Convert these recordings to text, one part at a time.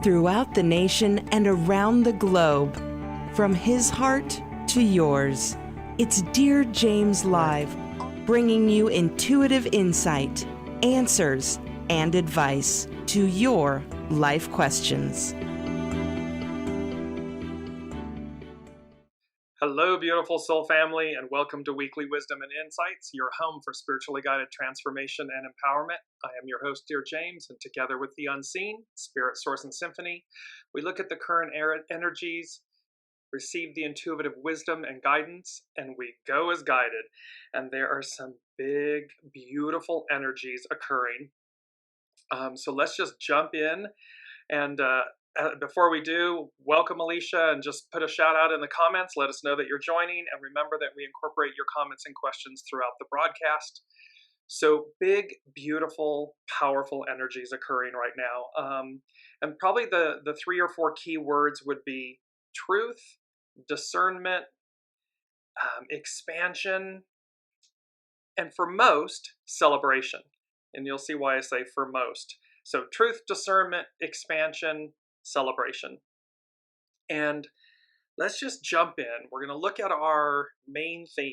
throughout the nation and around the globe. From his heart to yours, it's Dear James Live, bringing you intuitive insight, answers, and advice to your life questions. Hello, beautiful soul family, and welcome to Weekly Wisdom and Insights, your home for spiritually guided transformation and empowerment. I am your host, Dearjames, and together with the unseen, Spirit, Source, and Symphony, we look at the current energies, receive the intuitive wisdom and guidance, and we go as guided. And there are some big, beautiful energies occurring. So let's just jump in. And before we do, welcome Alicia, and just put a shout out in the comments. Let us know that you're joining, and remember that we incorporate your comments and questions throughout the broadcast. So big, beautiful, powerful energies occurring right now. And probably the 3 or 4 key words would be truth, discernment, expansion, and for most, celebration. And you'll see why I say for most. So truth, discernment, expansion, celebration. And let's just jump in. We're going to look at our main theme.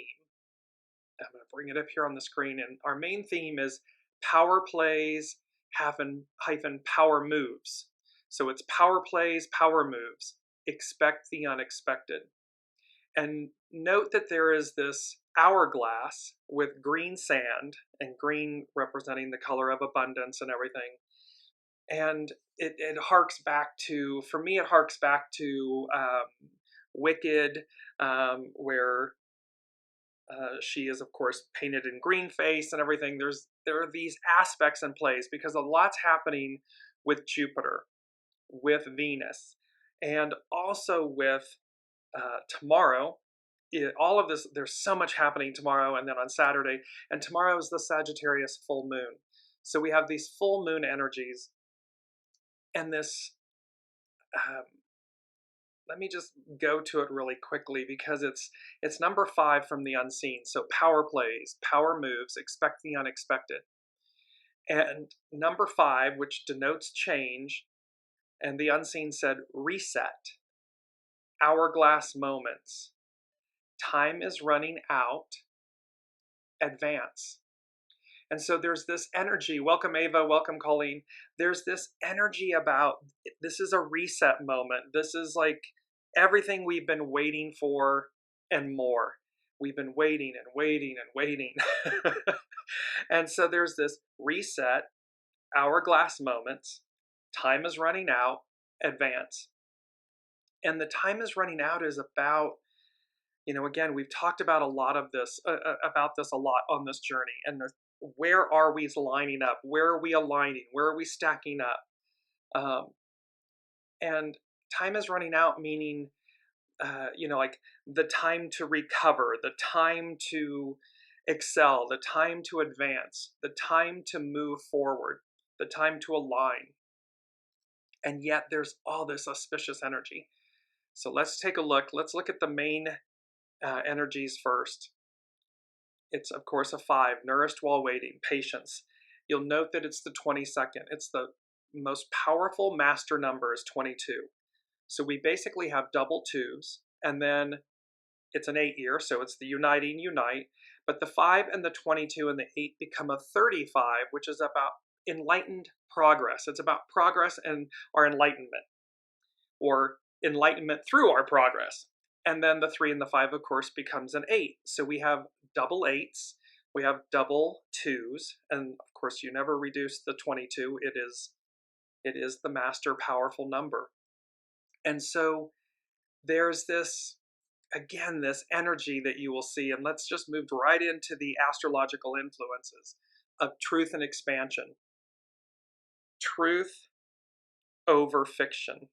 I'm going to bring it up here on the screen. And our main theme is power plays hyphen power moves. So it's power plays, power moves. Expect the unexpected. And note that there is this hourglass with green sand, and green representing the color of abundance and everything. And it harks back to, for me, it harks back to Wicked, where she is, of course, painted in green face and everything. There are these aspects in place because a lot's happening with Jupiter, with Venus, and also with tomorrow. All of this, there's so much happening tomorrow and then on Saturday. And tomorrow is the Sagittarius full moon. So we have these full moon energies. And this, let me just go to it really quickly because it's number 5 from the unseen. So power plays, power moves, expect the unexpected. And number 5, which denotes change, and the unseen said reset, hourglass moments, time is running out, advance. And so there's this energy. Welcome, Ava. Welcome, Colleen. There's this energy about this is a reset moment. This is like everything we've been waiting for and more. We've been waiting and waiting and waiting. And so there's this reset, hourglass moments, time is running out, advance. And the time is running out is about, again, we've talked about a lot of this, about this a lot on this journey. And where are we lining up? Where are we aligning? Where are we stacking up? And time is running out, meaning, like the time to recover, the time to excel, the time to advance, the time to move forward, the time to align. And yet there's all this auspicious energy. So let's take a look. Let's look at the main energies first. It's, of course, a 5, nourished while waiting, patience. You'll note that it's the 22nd. It's the most powerful master number is 22. So we basically have double 2s, and then it's an 8 year, so it's the uniting, unite. But the 5 and the 22 and the 8 become a 35, which is about enlightened progress. It's about progress and our enlightenment, or enlightenment through our progress. And then the 3 and the 5, of course, becomes an 8. So we have double 8s, we have double 2s, and of course you never reduce the 22. It is the master powerful number. And so there's this, again, this energy that you will see, and let's just move right into the astrological influences of truth and expansion. Truth over fiction.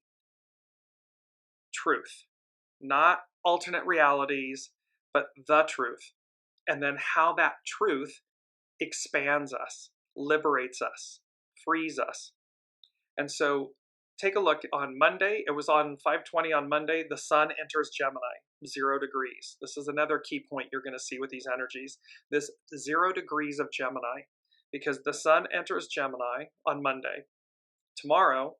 Truth. Not alternate realities, but the truth. And then how that truth expands us, liberates us, frees us. And so take a look on Monday. It was on 5:20 on Monday. The sun enters Gemini, 0 degrees. This is another key point you're going to see with these energies. This 0 degrees of Gemini, because the sun enters Gemini on Monday. Tomorrow,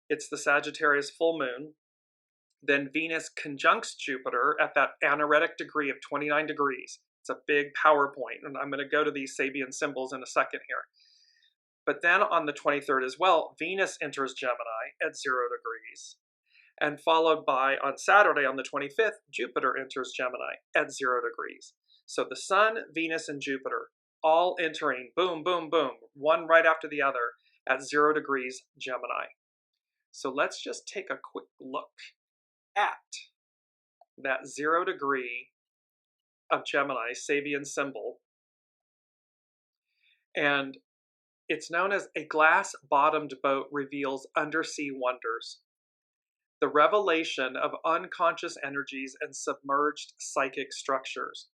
It's the Sagittarius full moon. Then Venus conjuncts Jupiter at that anaretic degree of 29 degrees. It's a big PowerPoint, and I'm going to go to these Sabian symbols in a second here. But then on the 23rd as well, Venus enters Gemini at 0 degrees. And followed by, on Saturday, on the 25th, Jupiter enters Gemini at 0 degrees. So the Sun, Venus, and Jupiter all entering, boom, boom, boom, one right after the other at 0 degrees Gemini. So let's just take a quick look at that 0 degree of Gemini, Sabian symbol. And it's known as a glass-bottomed boat reveals undersea wonders. The revelation of unconscious energies and submerged psychic structures.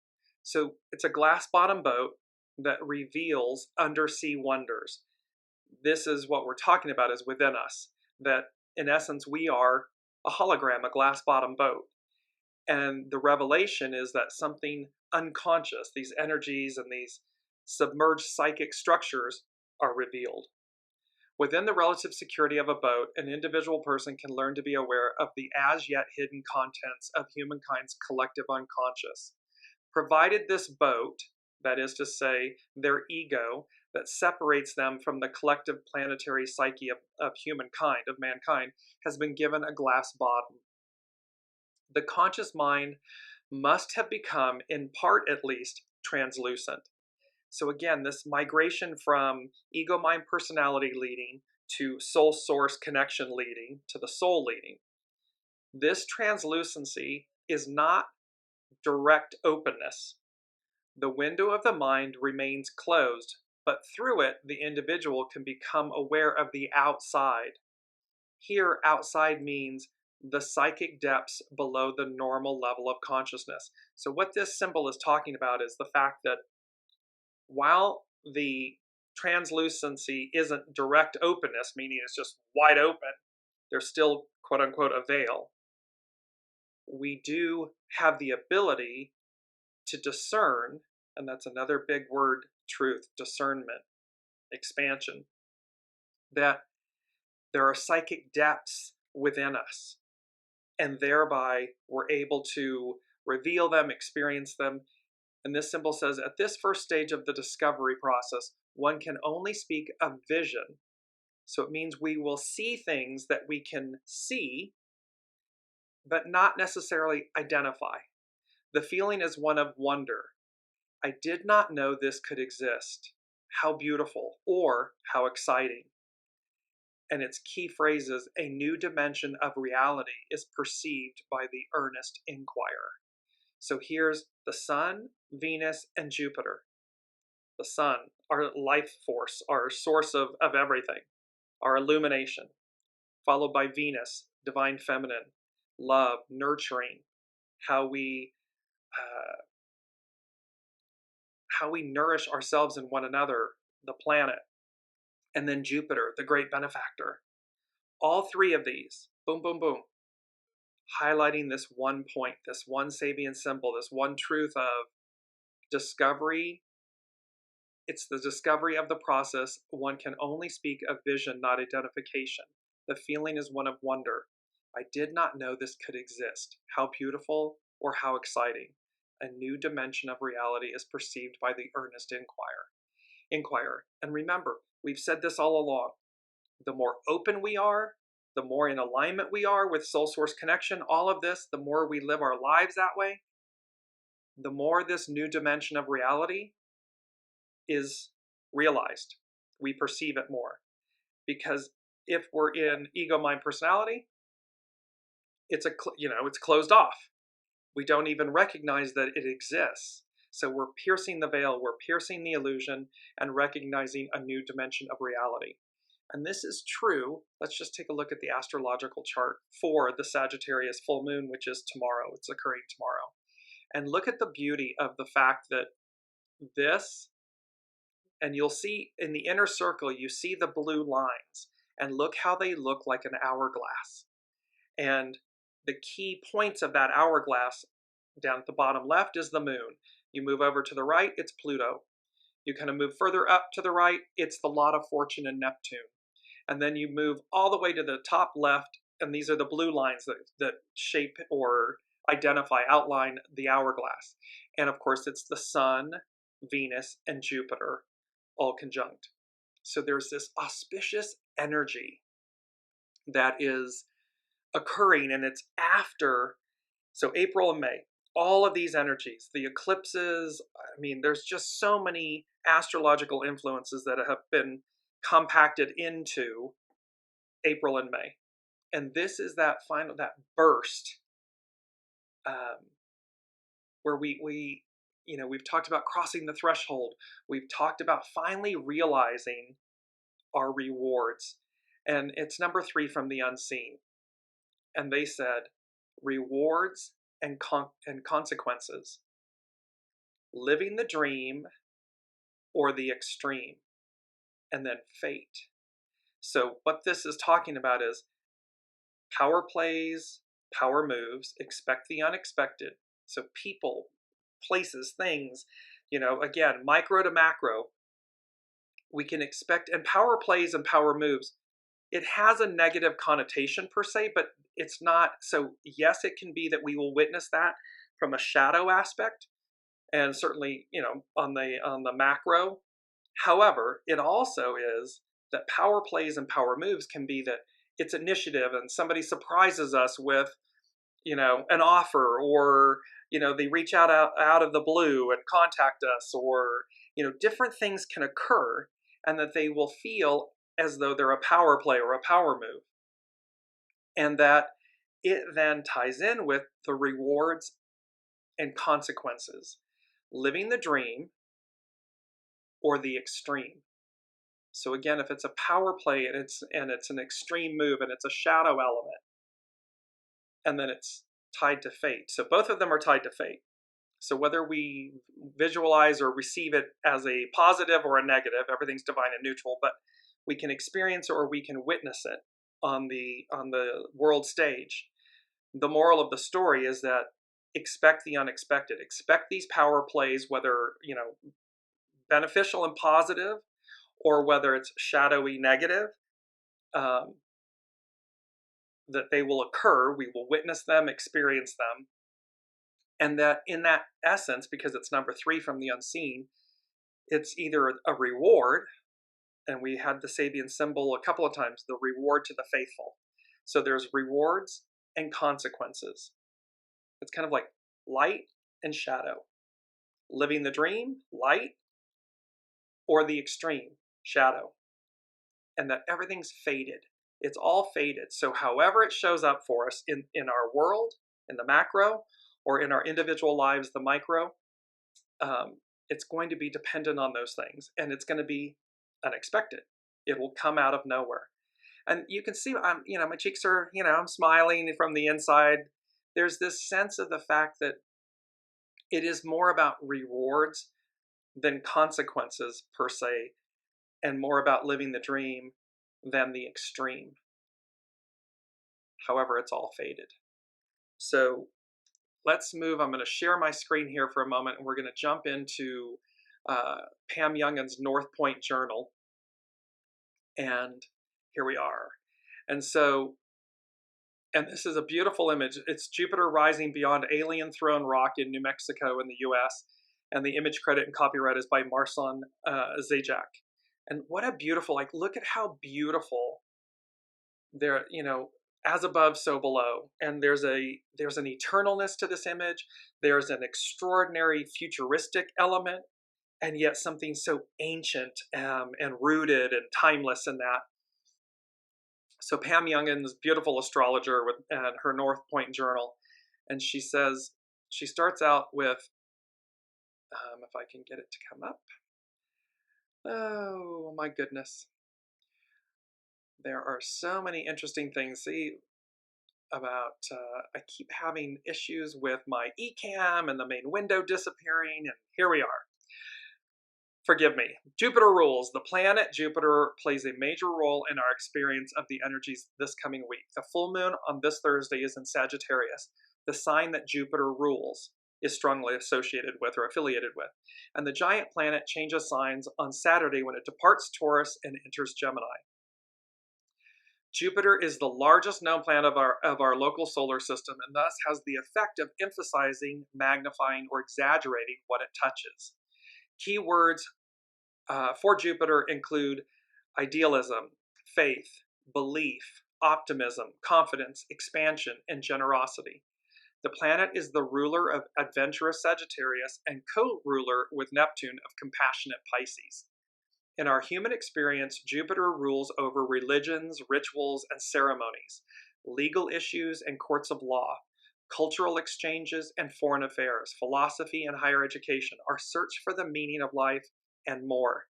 So it's a glass-bottomed boat that reveals undersea wonders. This is what we're talking about is within us, that in essence we are a hologram, a glass-bottomed boat. And the revelation is that something unconscious, these energies and these submerged psychic structures are revealed. Within the relative security of a boat, an individual person can learn to be aware of the as yet hidden contents of humankind's collective unconscious. Provided this boat, that is to say, their ego, that separates them from the collective planetary psyche of humankind, of mankind, has been given a glass bottom. The conscious mind must have become, in part at least, translucent. So again, this migration from ego, mind, personality leading to soul source connection leading to the soul leading. This translucency is not direct openness. The window of the mind remains closed, but through it, the individual can become aware of the outside. Here, outside means the psychic depths below the normal level of consciousness. So what this symbol is talking about is the fact that while the translucency isn't direct openness, meaning it's just wide open, there's still, quote unquote, a veil. We do have the ability to discern, and that's another big word, truth, discernment, expansion, that there are psychic depths within us, and thereby we're able to reveal them, experience them. And this symbol says, at this first stage of the discovery process, one can only speak of vision. So it means we will see things that we can see, but not necessarily identify. The feeling is one of wonder. I did not know this could exist. How beautiful, or how exciting. And its key phrase is, a new dimension of reality is perceived by the earnest inquirer. So here's the Sun, Venus, and Jupiter. The Sun, our life force, our source of everything, our illumination. Followed by Venus, divine feminine, love, nurturing, how we nourish ourselves and one another, the planet. And then Jupiter, the great benefactor. All three of these, boom, boom, boom, highlighting this one point, this one Sabian symbol, this one truth of discovery. It's the discovery of the process. One can only speak of vision, not identification. The feeling is one of wonder. I did not know this could exist. How beautiful, or how exciting. A new dimension of reality is perceived by the earnest inquirer. And remember, we've said this all along. The more open we are, the more in alignment we are with soul source connection, all of this, the more we live our lives that way, the more this new dimension of reality is realized. We perceive it more. Because if we're in ego, mind, personality, it's closed off. We don't even recognize that it exists. So we're piercing the veil, we're piercing the illusion, and recognizing a new dimension of reality. And this is true. Let's just take a look at the astrological chart for the Sagittarius full moon, which is tomorrow. It's occurring tomorrow. And look at the beauty of the fact that this, and you'll see in the inner circle, you see the blue lines, and look how they look like an hourglass. And the key points of that hourglass down at the bottom left is the moon. You move over to the right, it's Pluto. You kind of move further up to the right, it's the lot of fortune and Neptune. And then you move all the way to the top left, and these are the blue lines that shape or identify, outline the hourglass. And of course, it's the Sun, Venus, and Jupiter all conjunct. So there's this auspicious energy that is occurring, and it's after, so April and May, all of these energies, the eclipses, I mean, there's just so many astrological influences that have been compacted into April and May. And this is that final, that burst, where we've talked about crossing the threshold. We've talked about finally realizing our rewards. And it's number 3 from the unseen. And they said, rewards and consequences, living the dream or the extreme, and then fate. So what this is talking about is power plays, power moves, expect the unexpected. So people, places, things, again, micro to macro, we can expect, and power plays and power moves, it has a negative connotation per se, but it's not. So yes, it can be that we will witness that from a shadow aspect, and certainly, on the macro. However, it also is that power plays and power moves can be that it's initiative and somebody surprises us with, an offer, or, they reach out of the blue and contact us, or, different things can occur, and that they will feel as though they're a power play or a power move. And that it then ties in with the rewards and consequences, living the dream or the extreme. So again, if it's a power play and it's an extreme move and it's a shadow element, and then it's tied to fate. So both of them are tied to fate. So whether we visualize or receive it as a positive or a negative, everything's divine and neutral, but we can experience or we can witness it on the world stage. The moral of the story is that expect the unexpected. Expect these power plays, whether, beneficial and positive, or whether it's shadowy negative, that they will occur. We will witness them, experience them. And that in that essence, because it's number 3 from the unseen, it's either a reward, and we had the Sabian symbol a couple of times, the reward to the faithful. So there's rewards and consequences. It's kind of like light and shadow. Living the dream, light, or the extreme, shadow. And that everything's faded. It's all faded. So however it shows up for us in our world, in the macro, or in our individual lives, the micro, it's going to be dependent on those things. And it's going to be unexpected. It will come out of nowhere. And you can see, my cheeks are, I'm smiling from the inside. There's this sense of the fact that it is more about rewards than consequences per se, and more about living the dream than the extreme. However, it's all faded. So let's move. I'm going to share my screen here for a moment, and we're going to jump into Pam Youngin's North Point Journal. And here we are. And this is a beautiful image. It's Jupiter rising beyond Alien Throne Rock in New Mexico in the US. And the image credit and copyright is by Marson Zajac. And what a beautiful, look at how beautiful there, as above, so below. And there's an eternalness to this image. There's an extraordinary futuristic element, and yet something so ancient and rooted and timeless in that. So Pam Youngin's beautiful astrologer with her North Point Journal, and she starts out with, if I can get it to come up. Oh my goodness. There are so many interesting things. About, I keep having issues with my eCam and the main window disappearing, and here we are. Forgive me. Jupiter rules. The planet Jupiter plays a major role in our experience of the energies this coming week. The full moon on this Thursday is in Sagittarius, the sign that Jupiter rules is strongly associated with or affiliated with. And the giant planet changes signs on Saturday when it departs Taurus and enters Gemini. Jupiter is the largest known planet of our local solar system, and thus has the effect of emphasizing, magnifying, or exaggerating what it touches. Key words for Jupiter include idealism, faith, belief, optimism, confidence, expansion, and generosity. The planet is the ruler of adventurous Sagittarius and co-ruler with Neptune of compassionate Pisces. In our human experience, Jupiter rules over religions, rituals, and ceremonies, legal issues and courts of law, cultural exchanges and foreign affairs, philosophy and higher education, our search for the meaning of life, and more.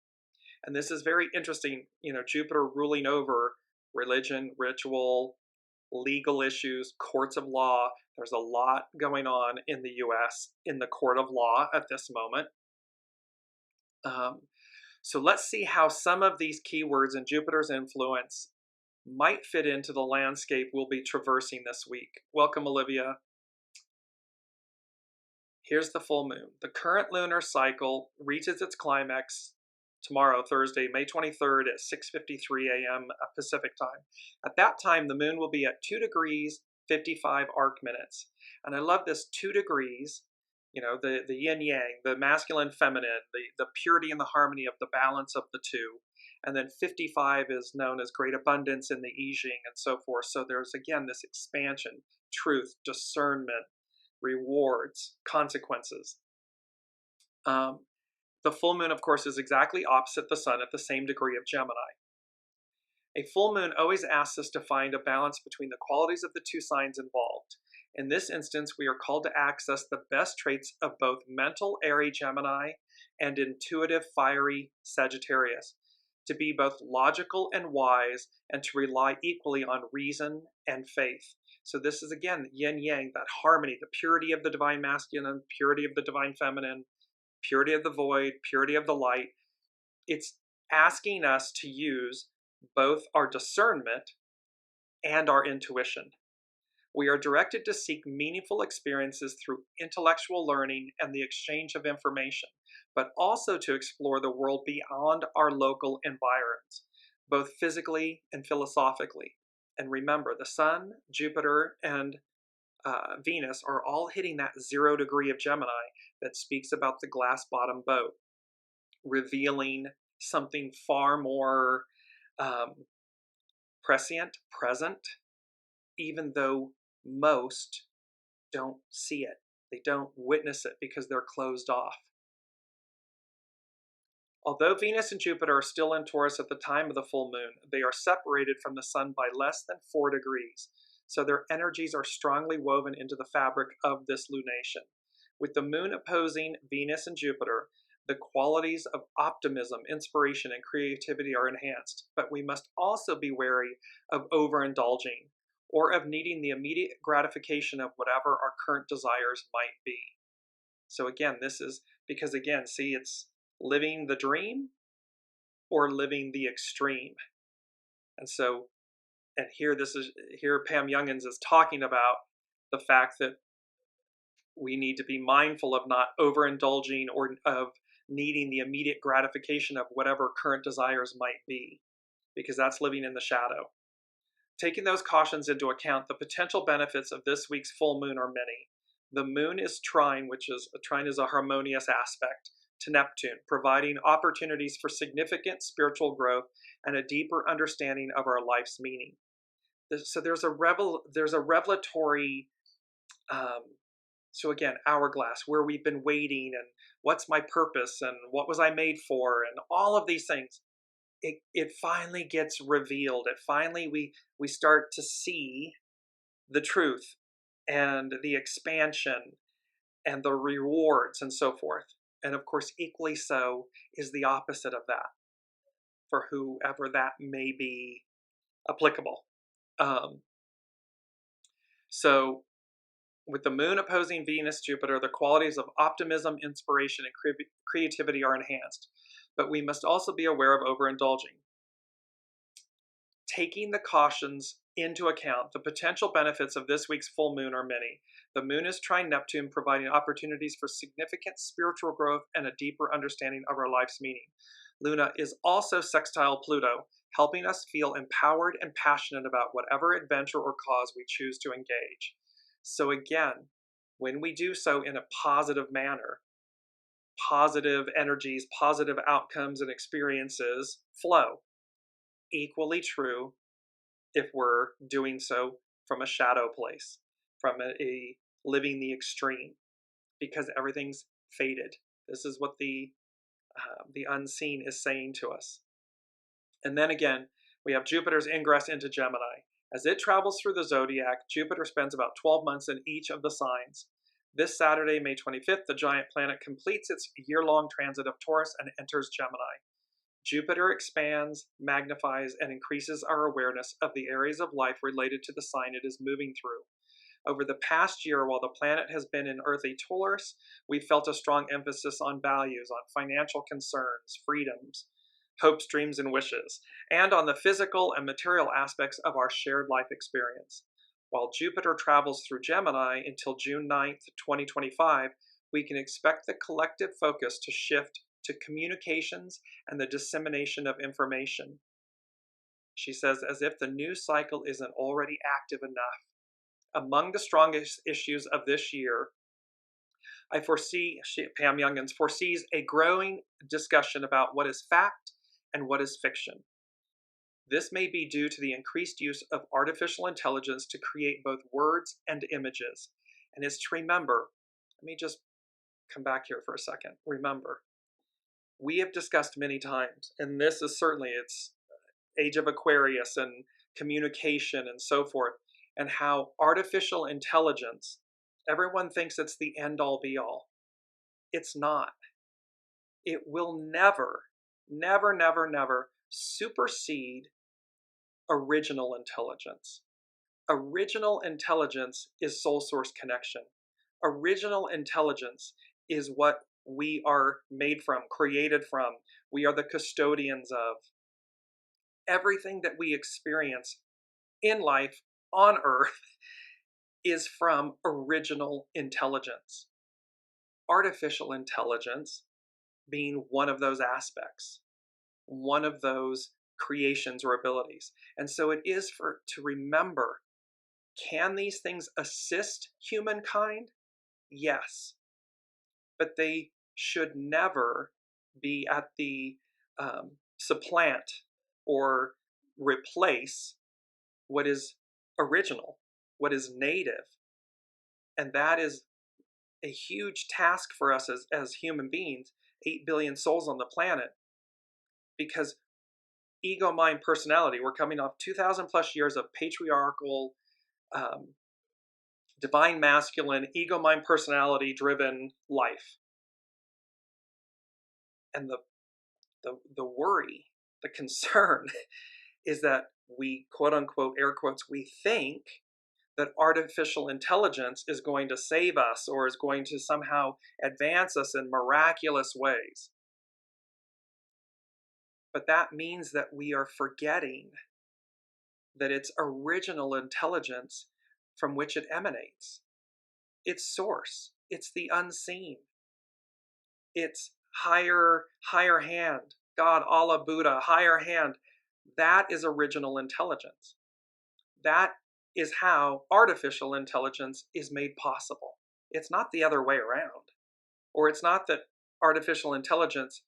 And this is very interesting, Jupiter ruling over religion, ritual, legal issues, courts of law. There's a lot going on in the US in the court of law at this moment. So let's see how some of these keywords and Jupiter's influence might fit into the landscape we'll be traversing this week. Welcome, Olivia. Here's the full moon. The current lunar cycle reaches its climax tomorrow, Thursday, May 23rd at 6:53 a.m. Pacific time. At that time, the moon will be at 2 degrees, 55 arc minutes. And I love this 2 degrees, the yin yang, the masculine, feminine, the purity and the harmony of the balance of the two. And then 55 is known as great abundance in the I Ching and so forth. So there's, again, this expansion, truth, discernment, rewards, consequences. The full moon, of course, is exactly opposite the sun at the same degree of Gemini. A full moon always asks us to find a balance between the qualities of the two signs involved. In this instance, we are called to access the best traits of both mental, airy Gemini and intuitive, fiery Sagittarius, to be both logical and wise, and to rely equally on reason and faith. So this is, again, yin-yang, that harmony, the purity of the divine masculine, purity of the divine feminine, purity of the void, purity of the light. It's asking us to use both our discernment and our intuition. We are directed to seek meaningful experiences through intellectual learning and the exchange of information, but also to explore the world beyond our local environs, both physically and philosophically. And remember, the Sun, Jupiter, and Venus are all hitting that 0 degree of Gemini that speaks about the glass bottom boat, revealing something far more prescient, present, even though most don't see it. They don't witness it because they're closed off. Although Venus and Jupiter are still in Taurus at the time of the full moon, they are separated from the sun by less than 4 degrees. So their energies are strongly woven into the fabric of this lunation. With the moon opposing Venus and Jupiter, the qualities of optimism, inspiration, and creativity are enhanced, but we must also be wary of overindulging or of needing the immediate gratification of whatever our current desires might be. So again, this is because, again, see, it's living the dream or living the extreme. And so, and here Pam Youngins is talking about the fact that we need to be mindful of not overindulging or of needing the immediate gratification of whatever current desires might be, because that's living in the shadow. Taking those cautions into account, the potential benefits of this week's full moon are many. The moon is trine, trine is a harmonious aspect to Neptune, providing opportunities for significant spiritual growth and a deeper understanding of our life's meaning. So there's a revelatory, so again, hourglass, where we've been waiting, and what's my purpose, and what was I made for, and all of these things. It finally gets revealed. It finally, we start to see the truth and the expansion and the rewards and so forth. And of course, equally so is the opposite of that for whoever that may be applicable. So with the moon opposing Venus, Jupiter, the qualities of optimism, inspiration, and creativity are enhanced. But we must also be aware of overindulging. Taking the cautions into account, the potential benefits of this week's full moon are many. The moon is trine Neptune, providing opportunities for significant spiritual growth and a deeper understanding of our life's meaning. Luna is also sextile Pluto, helping us feel empowered and passionate about whatever adventure or cause we choose to engage. So again, when we do so in a positive manner, positive energies, positive outcomes and experiences flow. Equally true if we're doing so from a shadow place, from a living the extreme, because everything's faded. This is what the unseen is saying to us. And then again, we have Jupiter's ingress into Gemini. As it travels through the zodiac, Jupiter spends about 12 months in each of the signs. This Saturday, May 25th, the giant planet completes its year-long transit of Taurus and enters Gemini. Jupiter expands, magnifies, and increases our awareness of the areas of life related to the sign it is moving through. Over the past year, while the planet has been in earthly Taurus, we've felt a strong emphasis on values, on financial concerns, freedoms, hopes, dreams, and wishes, and on the physical and material aspects of our shared life experience. While Jupiter travels through Gemini until June 9th, 2025, we can expect the collective focus to shift to communications and the dissemination of information. She says, as if the news cycle isn't already active enough. Among the strongest issues of this year, Pam Youngins foresees a growing discussion about what is fact and what is fiction. This may be due to the increased use of artificial intelligence to create both words and images. And it's to remember, let me just come back here for a second. Remember, we have discussed many times, and this is certainly, it's Age of Aquarius and communication and so forth, and how artificial intelligence, everyone thinks it's the end-all be-all. It's not. It will never, never, never, never supersede original intelligence. Original intelligence is soul source connection. Original intelligence is what we are made from, created from. We are the custodians of. Everything that we experience in life on Earth is from original intelligence. Artificial intelligence being one of those aspects, one of those creations or abilities. And so it is to remember, can these things assist humankind? Yes. But they should never be at the supplant or replace what is original, what is native. And that is a huge task for us as human beings, 8 billion souls on the planet, because ego, mind, personality, we're coming off 2,000 plus years of patriarchal, divine masculine, ego, mind, personality driven life. And the worry, the concern is that we, quote unquote, air quotes, we think that artificial intelligence is going to save us or is going to somehow advance us in miraculous ways. But that means that we are forgetting that it's original intelligence from which it emanates. Its source. It's the unseen. It's higher hand. God, Allah, Buddha, higher hand. That is original intelligence. That is how artificial intelligence is made possible. It's not the other way around. Or it's not that artificial intelligence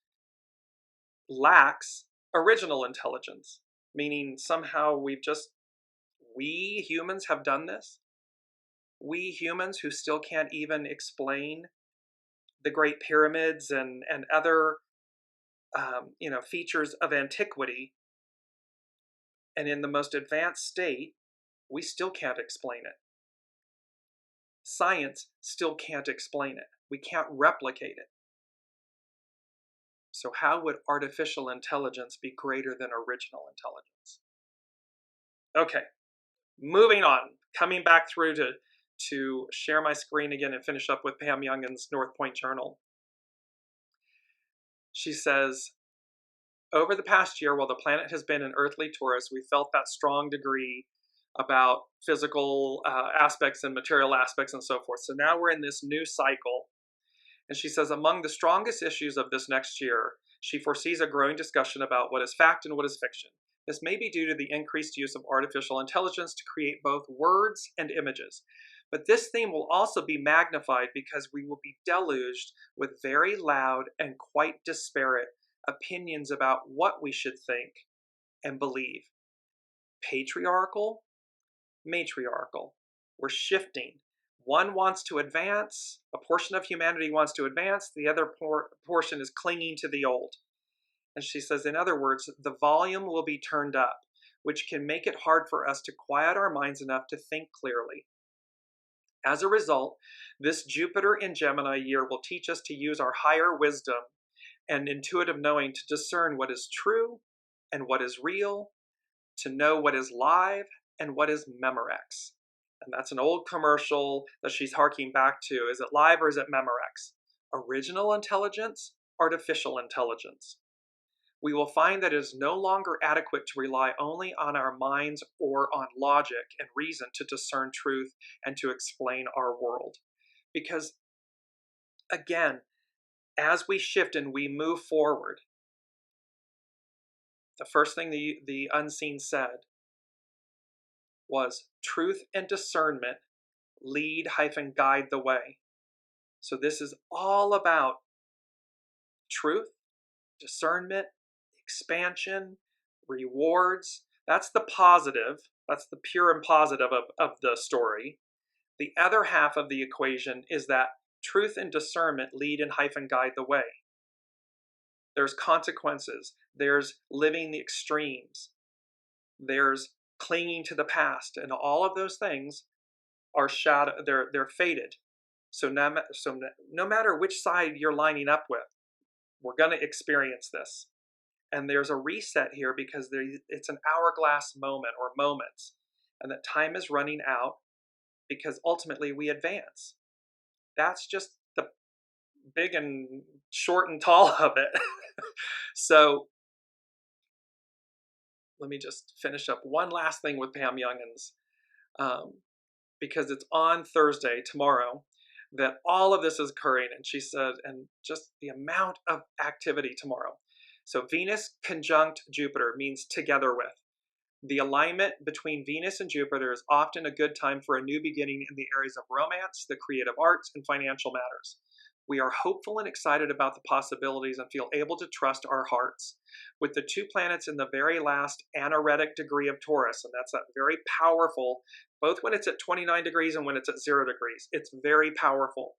lacks original intelligence, meaning somehow we humans have done this. We humans who still can't even explain the Great Pyramids and other features of antiquity, and in the most advanced state, we still can't explain it. Science still can't explain it. We can't replicate it. So how would artificial intelligence be greater than original intelligence? Okay, moving on. Coming back through to share my screen again and finish up with Pam Youngin's North Point Journal. She says, over the past year, while the planet has been in earthly Taurus, we felt that strong degree about physical aspects and material aspects and so forth. So now we're in this new cycle. And she says, among the strongest issues of this next year, she foresees a growing discussion about what is fact and what is fiction. This may be due to the increased use of artificial intelligence to create both words and images. But this theme will also be magnified because we will be deluged with very loud and quite disparate opinions about what we should think and believe. Patriarchal, matriarchal. We're shifting. One wants to advance, a portion of humanity wants to advance, the other portion is clinging to the old. And she says, in other words, the volume will be turned up, which can make it hard for us to quiet our minds enough to think clearly. As a result, this Jupiter in Gemini year will teach us to use our higher wisdom and intuitive knowing to discern what is true and what is real, to know what is live and what is Memorex. And that's an old commercial that she's harking back to. Is it live or is it Memorex? Original intelligence, artificial intelligence. We will find that it is no longer adequate to rely only on our minds or on logic and reason to discern truth and to explain our world. Because, again, as we shift and we move forward, the first thing the unseen said was truth and discernment lead-guide the way. So this is all about truth, discernment, expansion, rewards. That's the positive. That's the pure and positive of the story. The other half of the equation is that truth and discernment lead and guide the way. There's consequences. There's living the extremes. There's clinging to the past, and all of those things are they're faded. So no matter which side you're lining up with, we're going to experience this. And there's a reset here because it's an hourglass moment or moments, and that time is running out because ultimately we advance. That's just the big and short and tall of it. So let me just finish up one last thing with Pam Youngins, because it's on Thursday, tomorrow, that all of this is occurring. And she said, and just the amount of activity tomorrow. So Venus conjunct Jupiter means together with. The alignment between Venus and Jupiter is often a good time for a new beginning in the areas of romance, the creative arts, and financial matters. We are hopeful and excited about the possibilities and feel able to trust our hearts. With the two planets in the very last anaretic degree of Taurus, and that's that very powerful, both when it's at 29 degrees and when it's at 0 degrees, it's very powerful.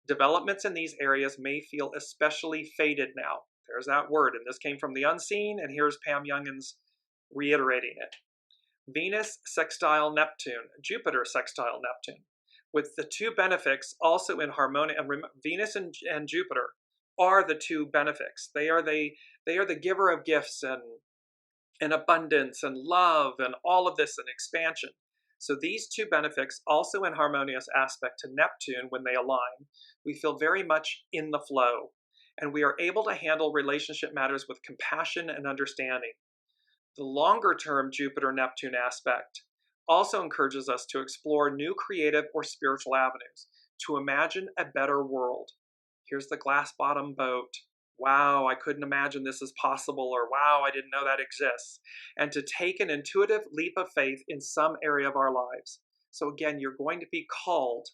Developments in these areas may feel especially faded now. There's that word, and this came from the unseen, and here's Pam Youngins reiterating it. Venus sextile Neptune, Jupiter sextile Neptune. With the two benefics also in harmony, and Venus and Jupiter are the two benefics. They are the giver of gifts and abundance and love and all of this and expansion. So these two benefics also in harmonious aspect to Neptune when they align, we feel very much in the flow, and we are able to handle relationship matters with compassion and understanding. The longer-term Jupiter-Neptune aspect also encourages us to explore new creative or spiritual avenues, to imagine a better world. Here's the glass bottom boat. Wow, I couldn't imagine this is possible, or wow, I didn't know that exists. And to take an intuitive leap of faith in some area of our lives. So again, you're going to be called.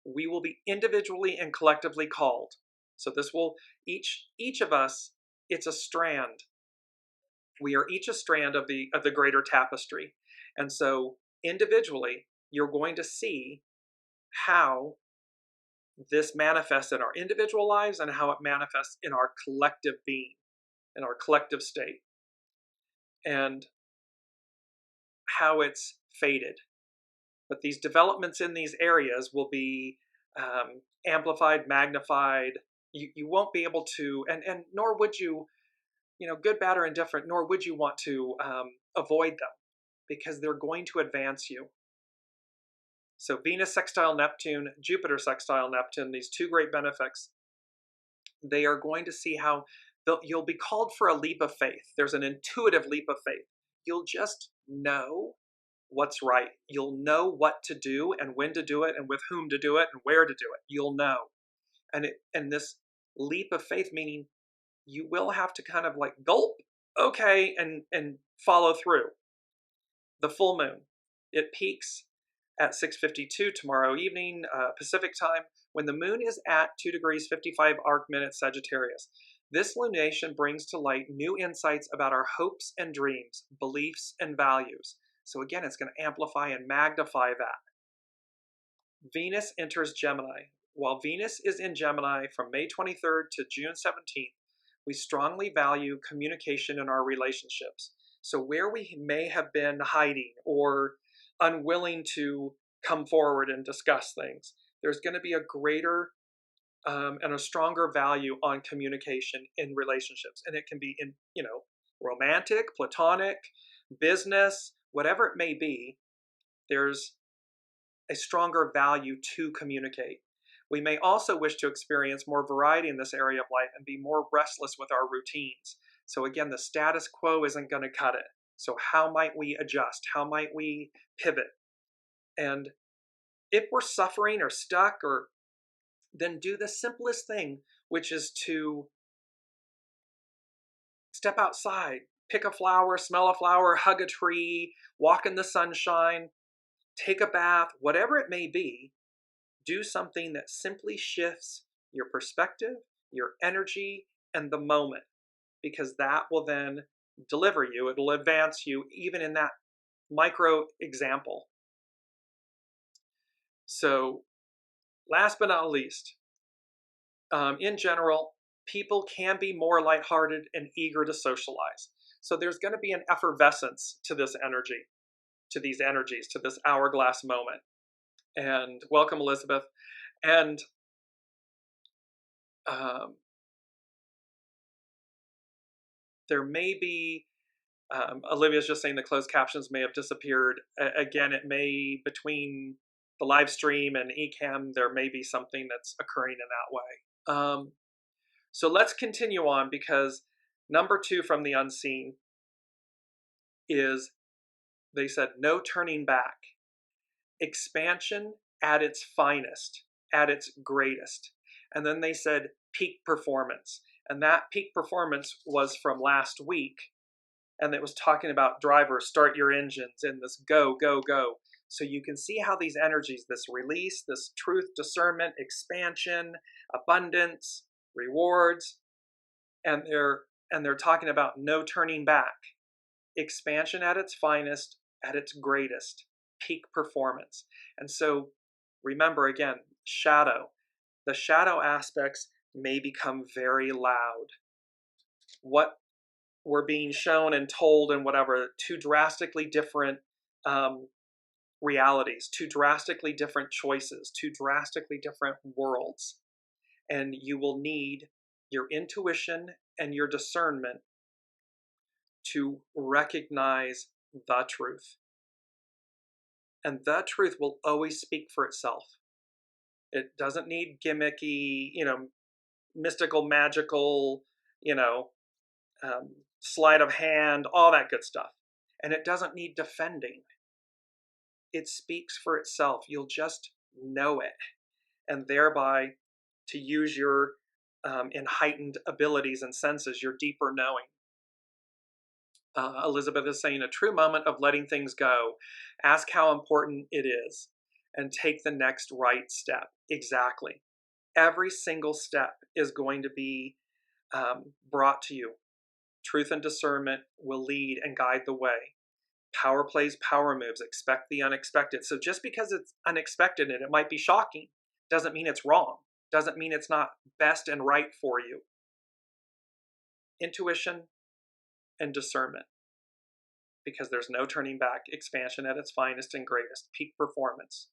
We will be individually and collectively called. So this will, each of us, it's a strand. We are each a strand of the greater tapestry. And so individually, you're going to see how this manifests in our individual lives and how it manifests in our collective being, in our collective state, and how it's faded. But these developments in these areas will be amplified, magnified. You won't be able to, and nor would you, good, bad, or indifferent, nor would you want to avoid them, because they're going to advance you. So Venus sextile Neptune, Jupiter sextile Neptune, these two great benefics, they are going to see how you'll be called for a leap of faith. There's an intuitive leap of faith. You'll just know what's right. You'll know what to do and when to do it and with whom to do it and where to do it. You'll know. And this leap of faith, meaning you will have to kind of like gulp okay, and follow through. The full moon, it peaks at 6:52 tomorrow evening, Pacific time, when the moon is at 2 degrees 55 arc minutes Sagittarius. This lunation brings to light new insights about our hopes and dreams, beliefs and values. So again, it's going to amplify and magnify that. Venus enters Gemini. While Venus is in Gemini from May 23rd to June 17th, we strongly value communication in our relationships. So where we may have been hiding or unwilling to come forward and discuss things, there's going to be a greater and a stronger value on communication in relationships. And it can be in, romantic, platonic, business, whatever it may be, there's a stronger value to communicate. We may also wish to experience more variety in this area of life and be more restless with our routines. So again, the status quo isn't going to cut it. So how might we adjust? How might we pivot? And if we're suffering or stuck, then do the simplest thing, which is to step outside, pick a flower, smell a flower, hug a tree, walk in the sunshine, take a bath, whatever it may be. Do something that simply shifts your perspective, your energy, and the moment, because that will then deliver you. It'll advance you even in that micro example. So last but not least, in general, people can be more lighthearted and eager to socialize. So there's going to be an effervescence to this energy, to these energies, to this hourglass moment. And welcome, Elizabeth. And there may be, Olivia's just saying the closed captions may have disappeared. Again, it may, between the live stream and eCam, there may be something that's occurring in that way. So let's continue on, because number 2 from the unseen is, they said, no turning back. Expansion at its finest, at its greatest. And then they said peak performance. And that peak performance was from last week. And it was talking about drivers, start your engines, and this go, go, go. So you can see how these energies, this release, this truth, discernment, expansion, abundance, rewards, and they're talking about no turning back. Expansion at its finest, at its greatest, peak performance. And so remember, again, shadow. The shadow aspects may become very loud. What we're being shown and told and whatever, 2 drastically different realities, 2 drastically different choices, 2 drastically different worlds. And you will need your intuition and your discernment to recognize the truth. And the truth will always speak for itself. It doesn't need gimmicky, mystical, magical, sleight of hand, all that good stuff. And it doesn't need defending. It speaks for itself. You'll just know it. And thereby, to use your heightened abilities and senses, your deeper knowing. Elizabeth is saying, a true moment of letting things go. Ask how important it is and take the next right step. Exactly. Every single step is going to be brought to you. Truth and discernment will lead and guide the way. Power plays power moves. Expect the unexpected. So just because it's unexpected and it might be shocking, doesn't mean it's wrong. Doesn't mean it's not best and right for you. Intuition and discernment. Because there's no turning back. Expansion at its finest and greatest. Peak performance.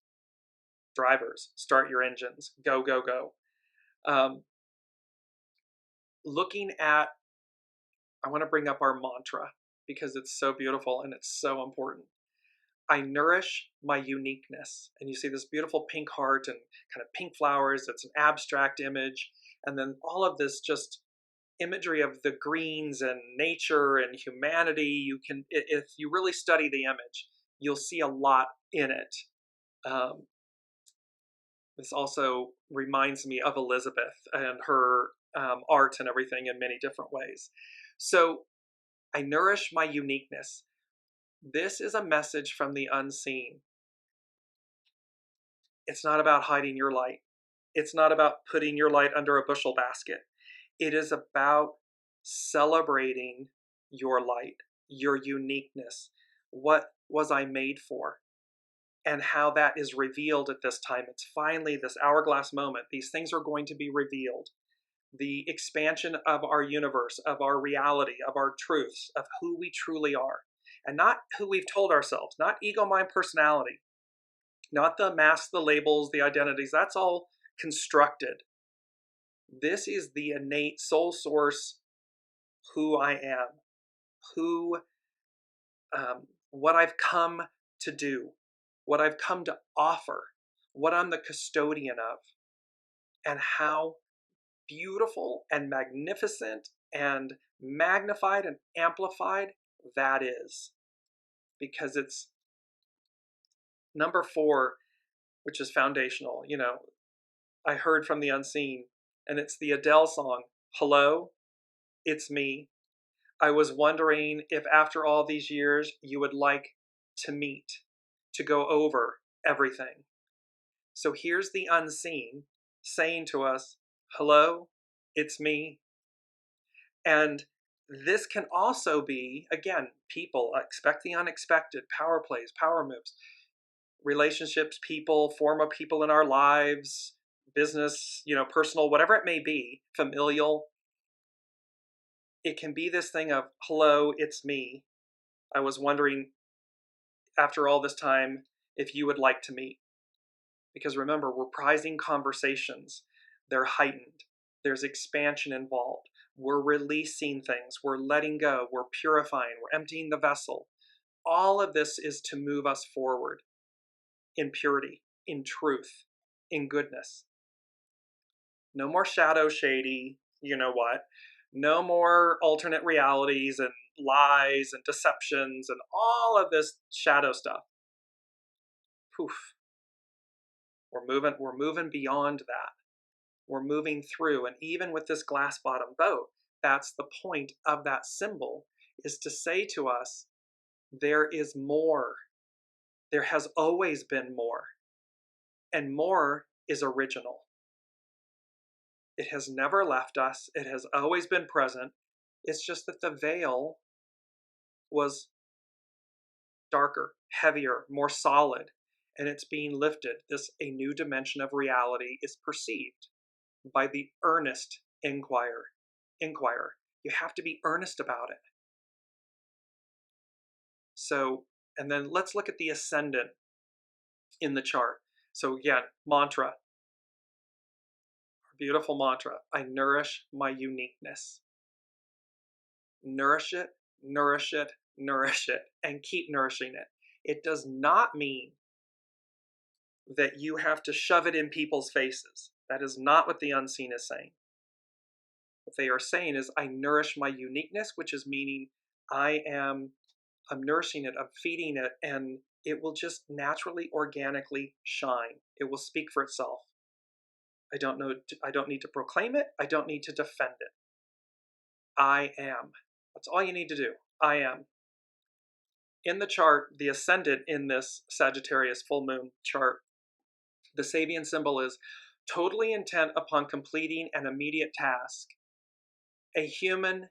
Drivers, start your engines. Go, go, go. Looking at, I want to bring up our mantra because it's so beautiful and it's so important. I nourish my uniqueness. And you see this beautiful pink heart and kind of pink flowers. It's an abstract image. And then all of this just imagery of the greens and nature and humanity. You can, if you really study the image, you'll see a lot in it. This also reminds me of Elizabeth and her art and everything in many different ways. So I nourish my uniqueness. This is a message from the unseen. It's not about hiding your light. It's not about putting your light under a bushel basket. It is about celebrating your light, your uniqueness. What was I made for? And how that is revealed at this time. It's finally this hourglass moment. These things are going to be revealed. The expansion of our universe, of our reality, of our truths, of who we truly are. And not who we've told ourselves, not ego, mind, personality, not the masks, the labels, the identities. That's all constructed. This is the innate soul source, who I am, what I've come to do, what I've come to offer, what I'm the custodian of, and how beautiful and magnificent and magnified and amplified that is. Because it's number 4, which is foundational. You know, I heard from the unseen, and it's the Adele song, Hello, It's Me. I was wondering if after all these years you would like to meet, to go over everything. So here's the unseen saying to us, hello, it's me. And this can also be, again, people expect the unexpected, power plays, power moves, relationships, people, form of people in our lives, business, personal, whatever it may be, familial. It can be this thing of, hello, it's me. I was wondering after all this time if you would like to meet. Because remember, we're prizing conversations. They're heightened. There's expansion involved. We're releasing things. We're letting go. We're purifying. We're emptying the vessel. All of this is to move us forward in purity, in truth, in goodness. No more shadow shady, you know what. No more alternate realities and lies and deceptions and all of this shadow stuff. Poof. We're moving beyond that. We're moving through, and even with this glass bottom boat, that's the point of that symbol, is to say to us, there is more. There has always been more. And more is original. It has never left us. It has always been present. It's just that the veil was darker, heavier, more solid, and it's being lifted. A new dimension of reality is perceived by the earnest inquirer. You have to be earnest about it. So, and then let's look at the ascendant in the chart. So again, mantra. Our beautiful mantra. I nourish my uniqueness. Nourish it, nourish it, nourish it, and keep nourishing it. It does not mean that you have to shove it in people's faces. That is not what the unseen is saying. What they are saying is, I nourish my uniqueness, which is meaning I'm nourishing it, I'm feeding it, and it will just naturally, organically shine. It will speak for itself. I don't need to proclaim it. I don't need to defend it. I am. That's all you need to do. I am. In the chart, the ascendant in this Sagittarius full moon chart, the SABIAN symbol is totally intent upon completing an immediate task. A human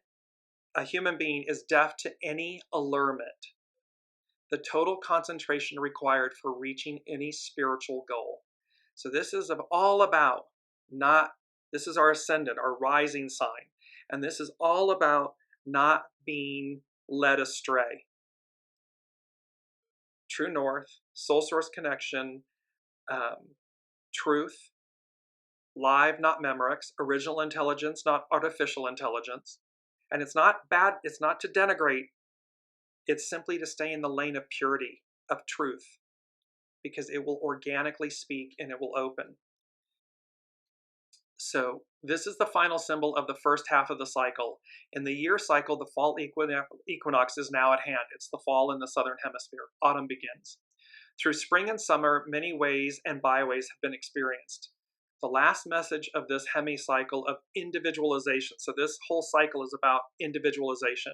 being is deaf to any allurement. The total concentration required for reaching any spiritual goal. So this is all about this is our ascendant, our rising sign. And this is all about not being led astray. True north, soul source connection, truth, live, not Memorex, original intelligence, not artificial intelligence. And it's not bad, it's not to denigrate, it's simply to stay in the lane of purity, of truth, because it will organically speak and it will open. So this is the final symbol of the first half of the cycle. In the year cycle, the fall equinox is now at hand. It's the fall in the southern hemisphere. Autumn begins. Through spring and summer, many ways and byways have been experienced. The last message of this hemicycle of individualization, so this whole cycle is about individualization,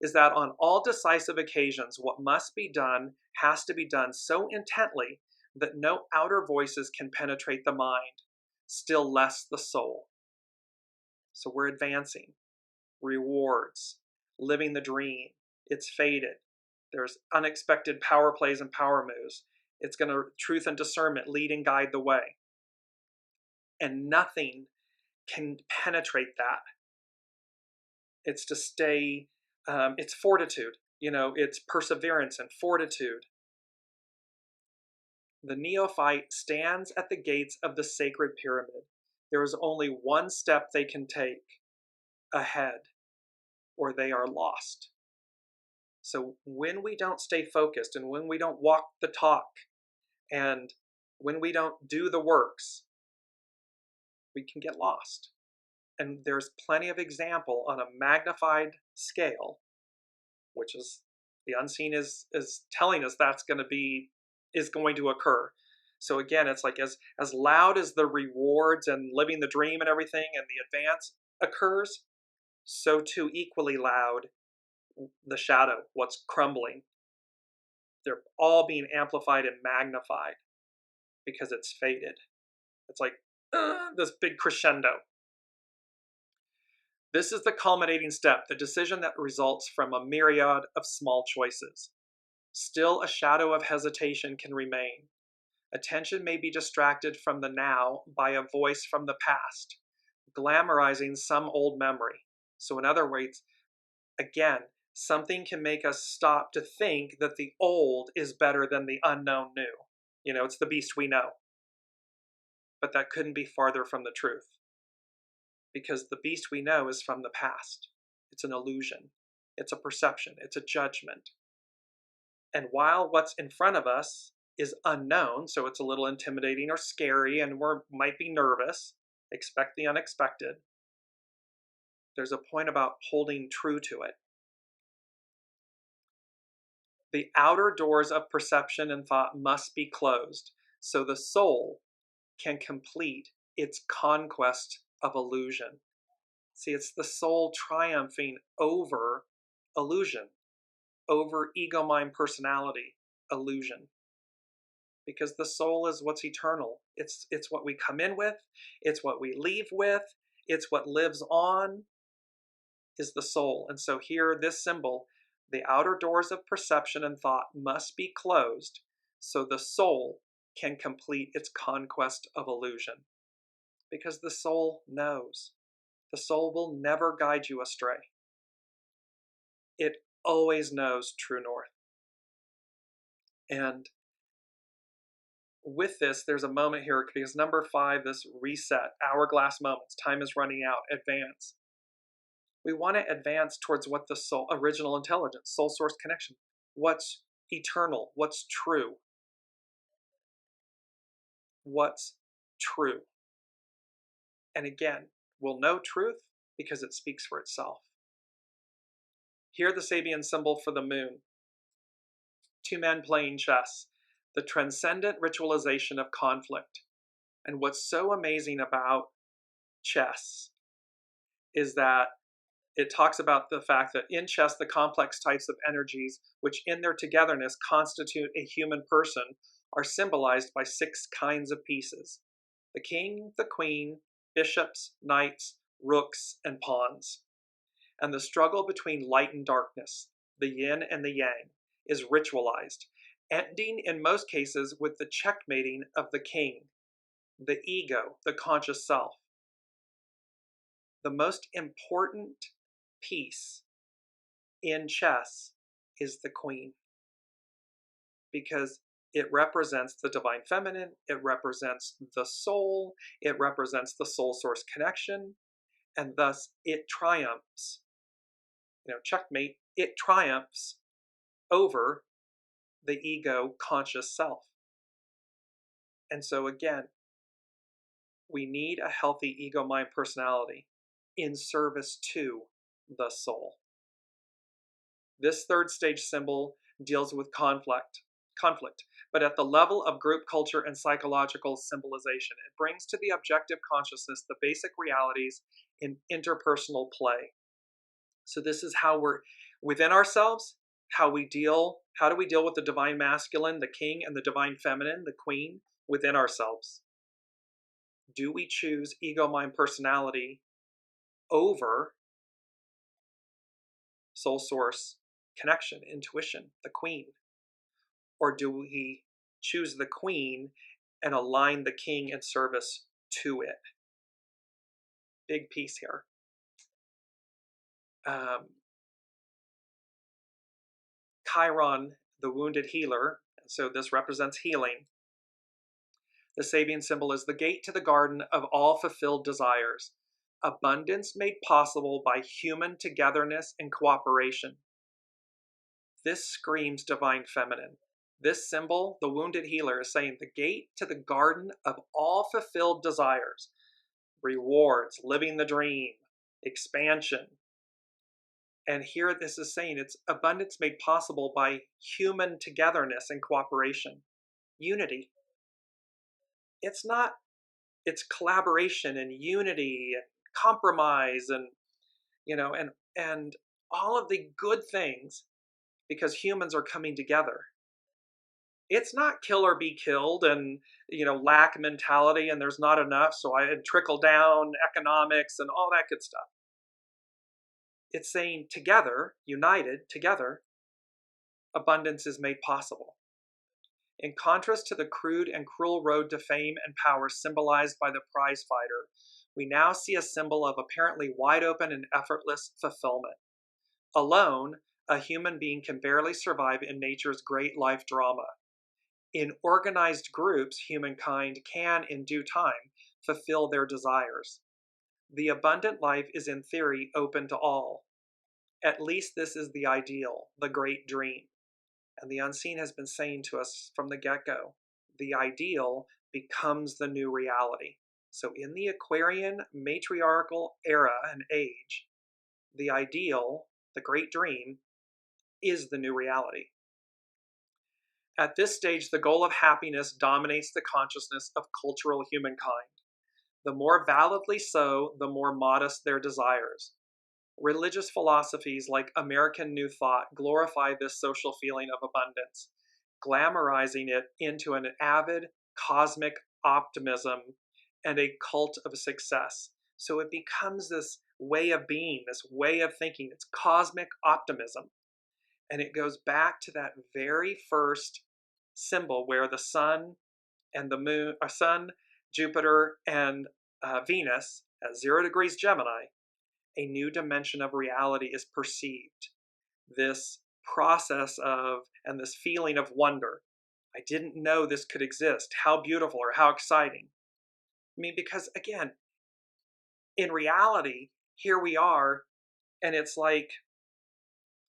is that on all decisive occasions, what must be done has to be done so intently that no outer voices can penetrate the mind, still less the soul. So we're advancing. Rewards, living the dream. It's fated. There's unexpected power plays and power moves. It's going to truth and discernment lead and guide the way. And nothing can penetrate that. It's to stay, it's fortitude, it's perseverance and fortitude. The neophyte stands at the gates of the sacred pyramid. There is only one step they can take ahead, or they are lost. So when we don't stay focused, and when we don't walk the talk, and when we don't do the works, we can get lost. And there's plenty of example on a magnified scale, which is the unseen is telling us is going to occur. So again, it's like as loud as the rewards and living the dream and everything and the advance occurs, so too equally loud the shadow, what's crumbling. They're all being amplified and magnified because it's fated. It's like this big crescendo. This is the culminating step, the decision that results from a myriad of small choices. Still, a shadow of hesitation can remain. Attention may be distracted from the now by a voice from the past, glamorizing some old memory. So in other words, again, something can make us stop to think that the old is better than the unknown new. It's the beast we know. But that couldn't be farther from the truth. Because the beast we know is from the past. It's an illusion. It's a perception. It's a judgment. And while what's in front of us is unknown, so it's a little intimidating or scary, and we might be nervous, expect the unexpected, there's a point about holding true to it. The outer doors of perception and thought must be closed, so the soul can complete its conquest of illusion. See, it's the soul triumphing over illusion, over ego, mind, personality, illusion. Because the soul is what's eternal. It's what we come in with, it's what we leave with, it's what lives on, is the soul. And so here, this symbol, the outer doors of perception and thought must be closed so the soul can complete its conquest of illusion. Because the soul knows. The soul will never guide you astray. It always knows true north. And with this, there's a moment here, because number 5, this reset, hourglass moments, time is running out, advance. We want to advance towards what the soul, original intelligence, soul source connection, what's eternal, what's true. What's true. And again, we'll know truth because it speaks for itself. Here, the Sabian symbol for the moon. 2 men playing chess. The transcendent ritualization of conflict. And what's so amazing about chess is that it talks about the fact that in chess, the complex types of energies, which in their togetherness constitute a human person, are symbolized by 6 kinds of pieces. The king, the queen, bishops, knights, rooks, and pawns. And the struggle between light and darkness, the yin and the yang, is ritualized, ending in most cases with the checkmating of the king, the ego, the conscious self. The most important piece in chess is the queen, because it represents the divine feminine, it represents the soul, it represents the soul source connection, and thus it triumphs. Checkmate, it triumphs over the ego conscious self. And so again, we need a healthy ego mind personality in service to the soul. This 3rd stage symbol deals with conflict, but at the level of group culture and psychological symbolization. It brings to the objective consciousness the basic realities in interpersonal play. So this is how we're within ourselves, how do we deal with the divine masculine, the king, and the divine feminine, the queen, within ourselves? Do we choose ego, mind, personality over soul source, connection, intuition, the queen? Or do we choose the queen and align the king in service to it? Big piece here. Chiron, the wounded healer, so this represents healing. The Sabian symbol is the gate to the garden of all fulfilled desires, abundance made possible by human togetherness and cooperation. This screams divine feminine. This symbol, the wounded healer, is saying the gate to the garden of all fulfilled desires, rewards, living the dream, expansion. And here this is saying it's abundance made possible by human togetherness and cooperation. Unity. It's collaboration and unity and compromise and, and all of the good things, because humans are coming together. It's not kill or be killed and, lack mentality and there's not enough, so I trickle down economics and all that good stuff. It's saying together, united, together, abundance is made possible. In contrast to the crude and cruel road to fame and power symbolized by the prize fighter, we now see a symbol of apparently wide open and effortless fulfillment. Alone, a human being can barely survive in nature's great life drama. In organized groups, humankind can, in due time, fulfill their desires. The abundant life is in theory open to all. At least this is the ideal, the great dream. And the unseen has been saying to us from the get-go, the ideal becomes the new reality. So in the Aquarian matriarchal era and age, the ideal, the great dream, is the new reality. At this stage, the goal of happiness dominates the consciousness of cultural humankind. The more validly so, the more modest their desires. Religious philosophies like American New Thought glorify this social feeling of abundance, glamorizing it into an avid cosmic optimism and a cult of success. So it becomes this way of being, this way of thinking. It's cosmic optimism. And it goes back to that very first symbol where the sun and the moon, sun, Jupiter, and Venus at 0 degrees Gemini, a new dimension of reality is perceived. This process of, and this feeling of wonder. I didn't know this could exist. How beautiful or how exciting. I mean, because again, in reality, here we are, and it's like,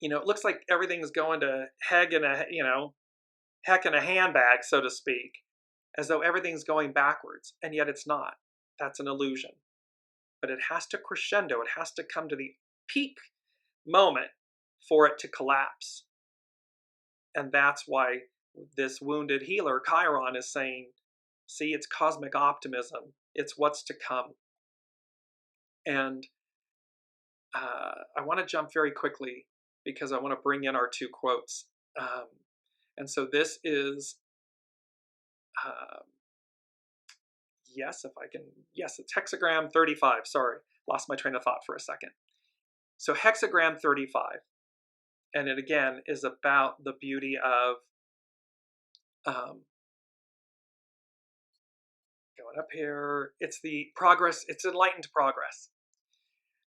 it looks like everything's going to heck in a handbag, so to speak, as though everything's going backwards, and yet it's not. That's an illusion. But it has to crescendo, it has to come to the peak moment for it to collapse. And that's why this wounded healer, Chiron, is saying, see, it's cosmic optimism. It's what's to come. And I want to jump very quickly because I want to bring in our two quotes. And so this is, it's hexagram 35. Sorry, lost my train of thought for a second. So hexagram 35, and it again is about the beauty of going up here. It's the progress, it's enlightened progress.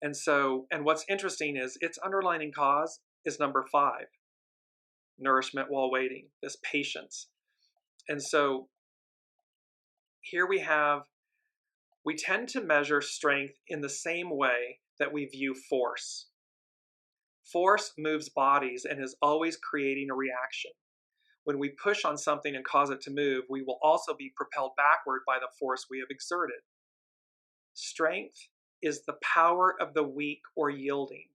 And so, and what's interesting is its underlining cause is number 5, nourishment while waiting, this patience. And so here we tend to measure strength in the same way that we view force. Force moves bodies and is always creating a reaction. When we push on something and cause it to move, we will also be propelled backward by the force we have exerted. Strength is the power of the weak or yielding,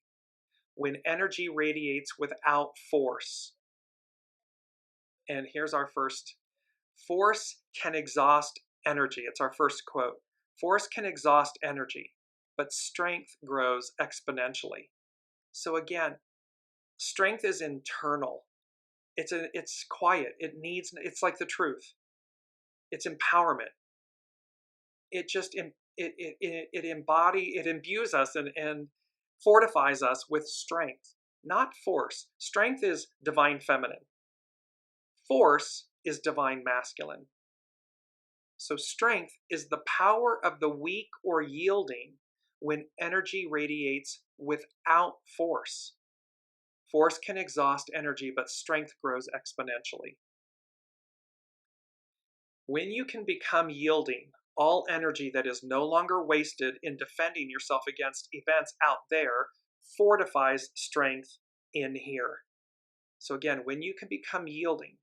when energy radiates without force. And here's our first. Force can exhaust energy. It's our first quote. Force can exhaust energy, but strength grows exponentially. So again, strength is internal. It's quiet. It's like the truth. It's empowerment. It imbues us and fortifies us with strength, not force. Strength is divine feminine. Force is divine masculine. So strength is the power of the weak or yielding when energy radiates without force. Force can exhaust energy, but strength grows exponentially. When you can become yielding, all energy that is no longer wasted in defending yourself against events out there fortifies strength in here. So again, when you can become yielding,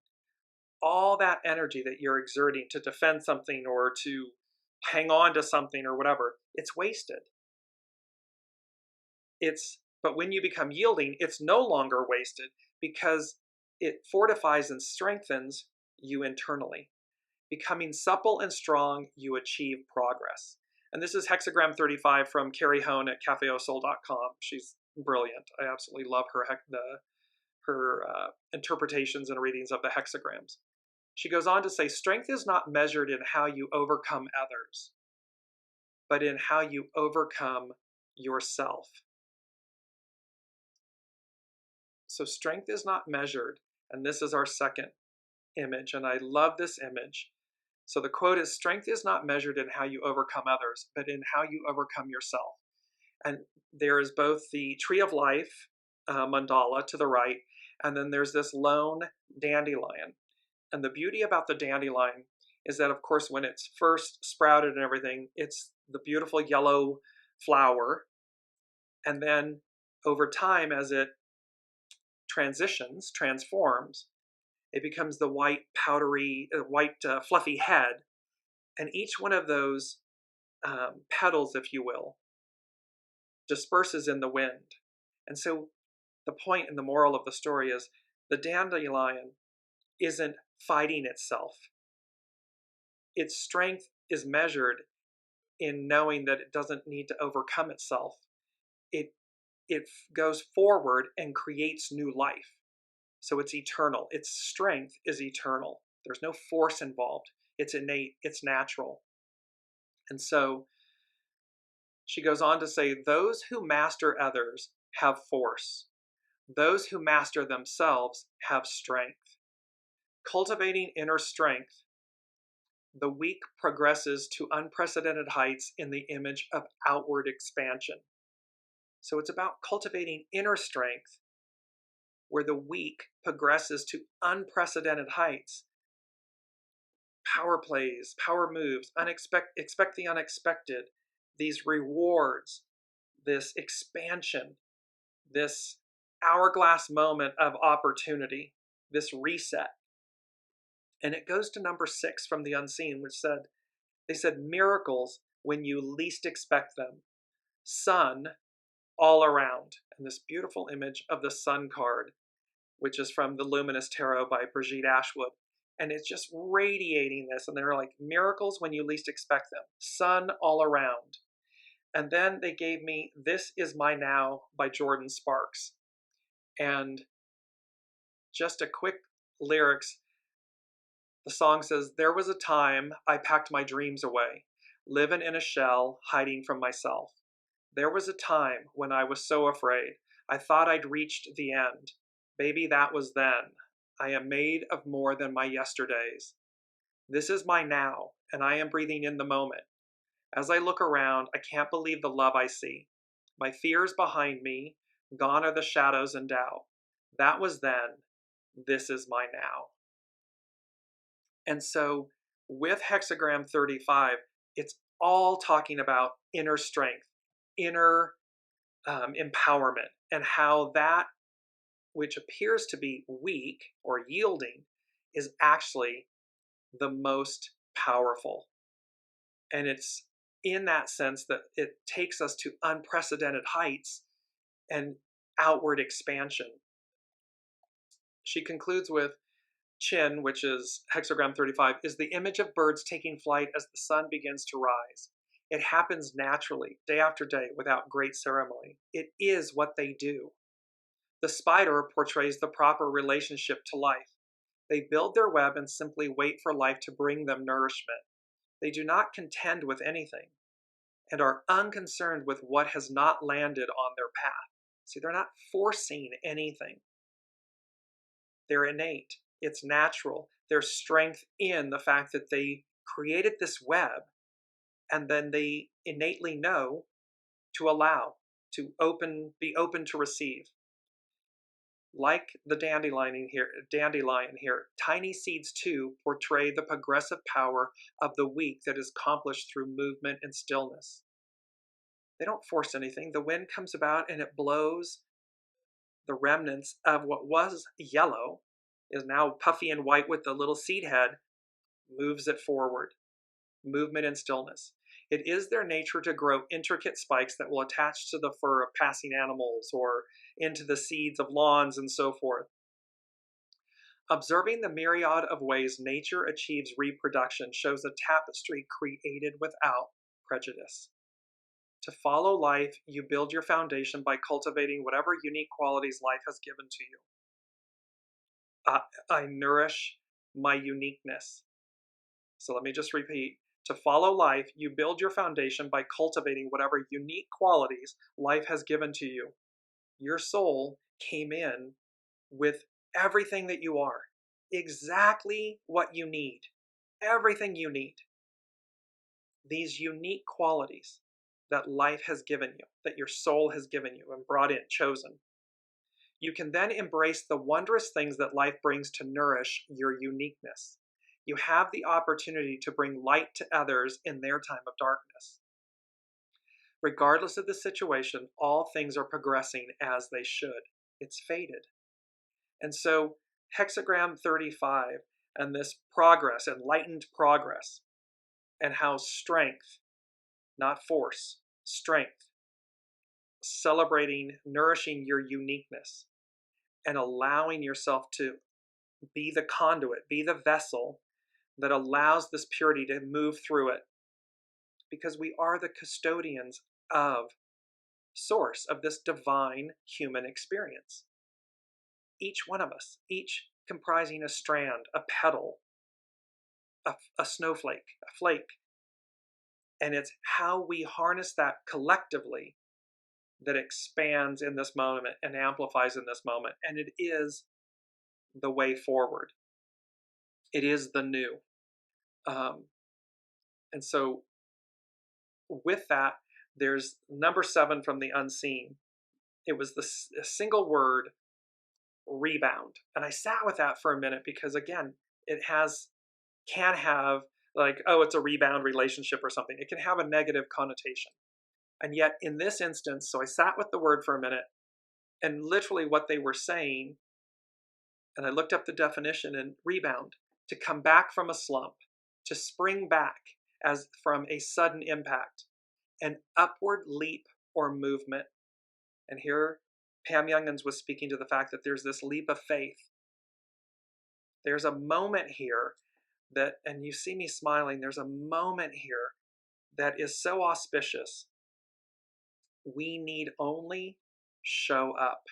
all that energy that you're exerting to defend something or to hang on to something or whatever, it's wasted. But when you become yielding, it's no longer wasted because it fortifies and strengthens you internally. Becoming supple and strong, you achieve progress. And this is hexagram 35 from Carrie Hone at cafeosol.com. She's brilliant. I absolutely love her interpretations and readings of the hexagrams. She goes on to say, strength is not measured in how you overcome others, but in how you overcome yourself. So strength is not measured, and this is our second image, and I love this image. So the quote is, strength is not measured in how you overcome others, but in how you overcome yourself. And there is both the Tree of Life mandala to the right, and then there's this lone dandelion. And the beauty about the dandelion is that, of course, when it's first sprouted and everything, it's the beautiful yellow flower. And then over time, as it transforms, it becomes the white, powdery, fluffy head. And each one of those petals, if you will, disperses in the wind. And so the point and the moral of the story is the dandelion isn't fighting itself. Its strength is measured in knowing that it doesn't need to overcome itself. It goes forward and creates new life. So it's eternal. Its strength is eternal. There's no force involved. It's innate. It's natural. And so she goes on to say, those who master others have force. Those who master themselves have strength. Cultivating inner strength, the weak progresses to unprecedented heights in the image of outward expansion. So it's about cultivating inner strength where the weak progresses to unprecedented heights. Power plays, power moves, expect the unexpected, these rewards, this expansion, this hourglass moment of opportunity, this reset. And it goes to number 6 from the unseen, which they said miracles when you least expect them. Sun all around. And this beautiful image of the sun card, which is from the Luminous Tarot by Brigitte Ashwood. And it's just radiating this. And they're like, miracles when you least expect them. Sun all around. And then they gave me This Is My Now by Jordan Sparks. And just a quick lyrics. The song says, there was a time I packed my dreams away, living in a shell, hiding from myself. There was a time when I was so afraid, I thought I'd reached the end. Baby, that was then. I am made of more than my yesterdays. This is my now, and I am breathing in the moment. As I look around, I can't believe the love I see. My fears behind me, gone are the shadows and doubt. That was then. This is my now. And so with hexagram 35, it's all talking about inner strength, inner empowerment, and how that which appears to be weak or yielding is actually the most powerful. And it's in that sense that it takes us to unprecedented heights and outward expansion. She concludes with, Chin, which is hexagram 35, is the image of birds taking flight as the sun begins to rise. It happens naturally, day after day, without great ceremony. It is what they do. The spider portrays the proper relationship to life. They build their web and simply wait for life to bring them nourishment. They do not contend with anything and are unconcerned with what has not landed on their path. See, they're not forcing anything. They're innate. It's natural. There's strength in the fact that they created this web, and then they innately know to allow, to be open to receive. Like the dandelion here, tiny seeds too portray the progressive power of the weak that is accomplished through movement and stillness. They don't force anything. The wind comes about and it blows the remnants of what was yellow, is now puffy and white with the little seed head, moves it forward. Movement and stillness. It is their nature to grow intricate spikes that will attach to the fur of passing animals or into the seeds of lawns and so forth. Observing the myriad of ways nature achieves reproduction shows a tapestry created without prejudice. To follow life, you build your foundation by cultivating whatever unique qualities life has given to you. I nourish my uniqueness. So let me just repeat. To follow life, you build your foundation by cultivating whatever unique qualities life has given to you. Your soul came in with everything that you are, exactly what you need, everything you need. These unique qualities that life has given you, that your soul has given you and brought in, chosen. You can then embrace the wondrous things that life brings to nourish your uniqueness. You have the opportunity to bring light to others in their time of darkness. Regardless of the situation, all things are progressing as they should. It's fated. And so, hexagram 35 and this progress, enlightened progress, and how strength, not force, strength, celebrating, nourishing your uniqueness, and allowing yourself to be the conduit, be the vessel that allows this purity to move through it. Because we are the custodians of source, of this divine human experience. Each one of us, each comprising a strand, a petal, a snowflake, a flake. And it's how we harness that collectively that expands in this moment and amplifies in this moment. And it is the way forward. It is the new. And so with that, there's number 7 from the unseen. It was the single word, rebound. And I sat with that for a minute because, again, it can have like, oh, it's a rebound relationship or something. It can have a negative connotation. And yet in this instance, so I sat with the word for a minute, and literally what they were saying, and I looked up the definition, and rebound, to come back from a slump, to spring back as from a sudden impact, an upward leap or movement. And here Pam Youngans was speaking to the fact that there's this leap of faith. There's a moment here that, and you see me smiling, there's a moment here that is so auspicious. We need only show up.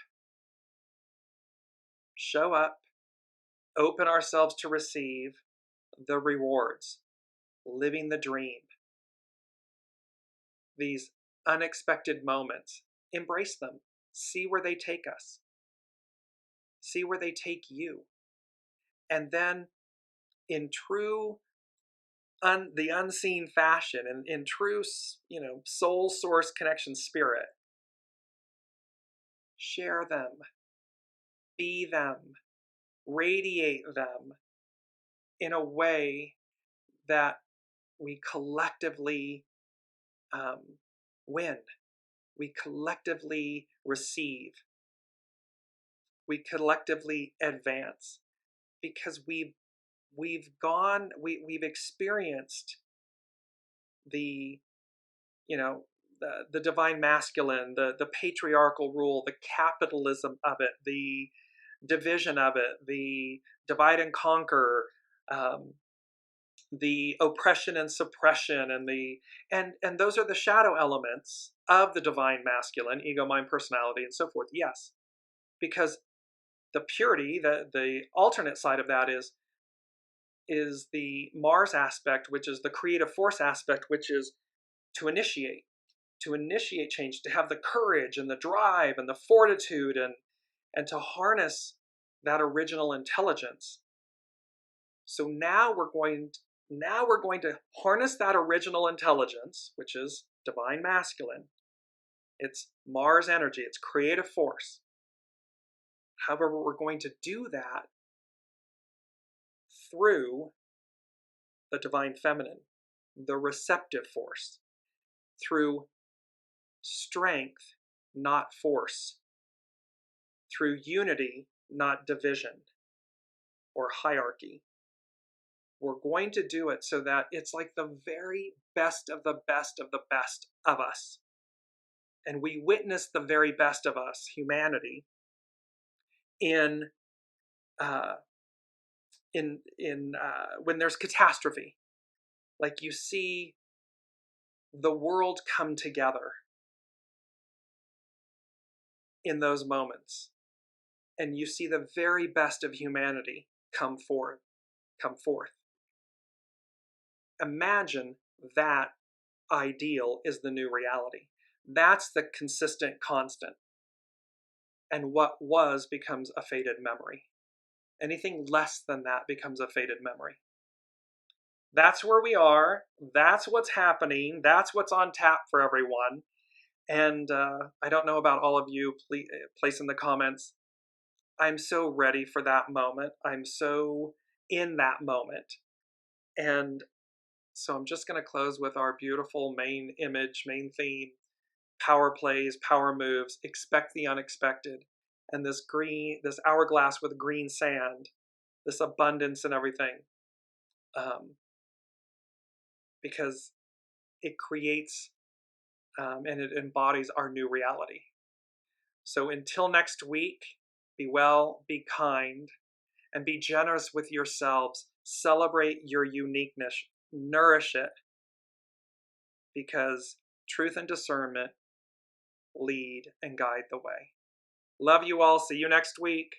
Show up, open ourselves to receive the rewards, living the dream. These unexpected moments, embrace them. See where they take us. See where they take you. And then in true the unseen fashion, and in true, soul source connection spirit, share them, be them, radiate them in a way that we collectively win. We collectively receive. We collectively advance, because we've experienced the divine masculine, the patriarchal rule, the capitalism of it, the division of it, the divide and conquer, the oppression and suppression, and those are the shadow elements of the divine masculine, ego, mind, personality, and so forth. Yes. because the purity, the alternate side of that is the Mars aspect, which is the creative force aspect, which is to initiate change, to have the courage and the drive and the fortitude and to harness that original intelligence. So now we're going to harness that original intelligence, which is divine masculine. It's Mars energy, it's creative force. However, we're going to do that through the divine feminine, the receptive force, through strength, not force, through unity, not division or hierarchy. We're going to do it so that it's like the very best of the best of the best of us. And we witness the very best of us, humanity, in when there's catastrophe. Like you see the world come together in those moments. And you see the very best of humanity come forth. Imagine that ideal is the new reality. That's the consistent constant. And what was becomes a faded memory. Anything less than that becomes a faded memory. That's where we are. That's what's happening. That's what's on tap for everyone. And I don't know about all of you. Please place in the comments. I'm so ready for that moment. I'm so in that moment. And so I'm just going to close with our beautiful main image, main theme. Power plays, power moves, expect the unexpected. And this hourglass with green sand, this abundance and everything. Because it creates and it embodies our new reality. So until next week, be well, be kind, and be generous with yourselves. Celebrate your uniqueness, nourish it, because truth and discernment lead and guide the way. Love you all. See you next week.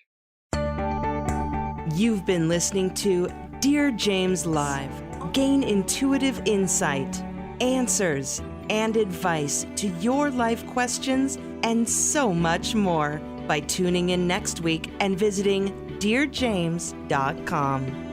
You've been listening to Dearjames Live. Gain intuitive insight, answers, and advice to your life questions and so much more by tuning in next week and visiting dearjames.com.